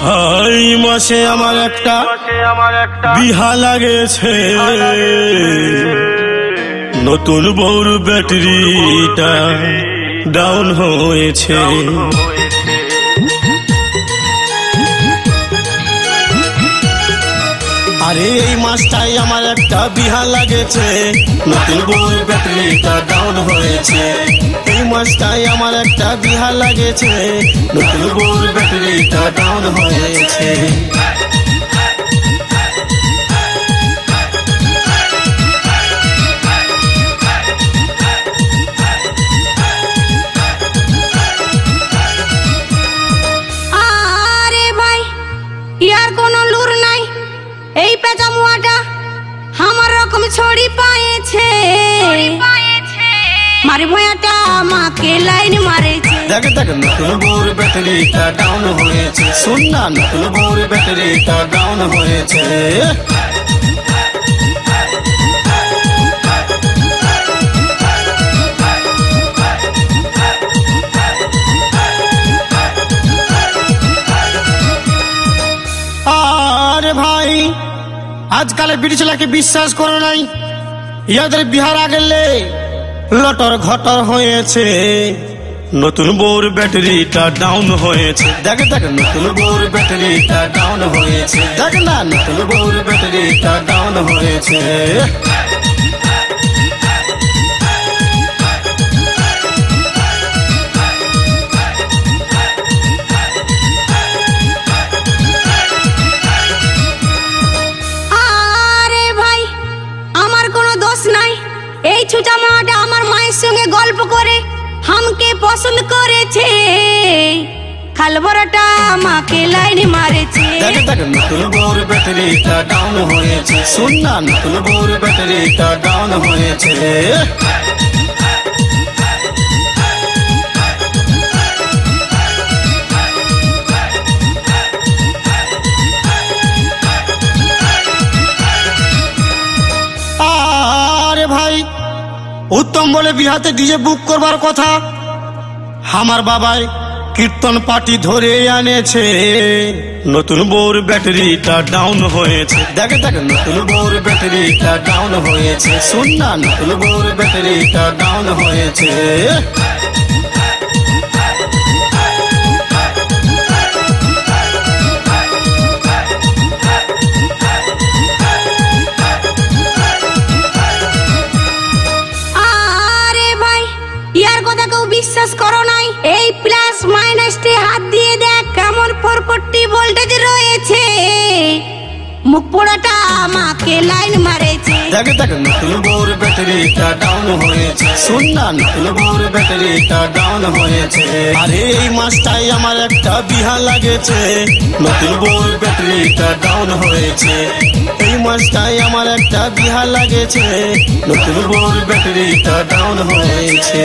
এই মাসে আমার একটা বিহা লাগেছে, নতুন বউর ব্যাটারিটা ডাউন হয়েছে। আরে এই মাসটাই আমার একটা বিহা লাগেছে, নতুন বউর ব্যাটারিটা ডাউন হয়েছে। এই মাসটাই আমার একটা বিহা লাগেছে, নতুন বউর ব্যাটারিটা ডাউন হয়েছে। আরে ভাই, ইয়ার কোনো লুর নাই, এই পেঁচা মুয়াটা আমার রকম ছড়ি পায়েছে। মারি ভয়াটা আমাকে লাইন মারেছে। দেখ দেখ নতুন বউর ব্যাটারিটা ডাউন হয়েছে, শোন না নতুন বউর ব্যাটারিটা ডাউন হয়েছে। আরে ভাই, আজকাল বিড়ি ছেলেকে বিশ্বাস করো নাই, ইয়াদের বিহার আগেলে লটর ঘটর হয়েছে। নতুন বউর ব্যাটারিটা ডাউন হয়েছে। দেখ দেখ নতুন বউর ব্যাটারিটা ডাউন হয়েছে। দেখ না নতুন বউর ব্যাটারিটা ডাউন হয়েছে। আরে ভাই, আমার কোনো দোষ নাই, এই ছুচা মাটা আমার মায়ের সঙ্গে গল্প করে আমাকে পছন্দ করেছে। খালবরাটা আমাকে লাইন মারেছে। দেখ দেখ নতুন বউর ব্যাটারিটা ডাউন হয়েছে, শোন না নতুন বউর ব্যাটারিটা ডাউন হয়েছে। আরে ভাই, উত্তম বলে বিহাতে ডিজে বুক করবার কথা, আমার বাবাই কীর্তন পার্টি ধরে আনেছে। নতুন বউর ব্যাটারিটা ডাউন হয়েছে। দেখ দেখ নতুন বউর ব্যাটারিটা ডাউন হয়েছে, শোন না নতুন বউর ব্যাটারিটা ডাউন হয়েছে। আরে ভাই, ইয়ার কথা কেউ বিশ্বাস করো নাই, এই প্লাস মাইনাসটি হাত দিয়ে দেখ কেমন 440 ভোল্টেজ রয়েছে। মুখ পোড়াটা আমাকে লাইন মারেছে। দেখ দেখ নতুন বউর ব্যাটারিটা ডাউন হয়েছে, শোন না নতুন বউর ব্যাটারিটা ডাউন হয়েছে। আরে এই মাসটাই আমার একটা বিহা লাগেছে, নতুন বউর ব্যাটারিটা ডাউন হয়েছে। এই মাসটাই আমার একটা বিহা লাগেছে, নতুন বউর ব্যাটারিটা ডাউন হয়েছে।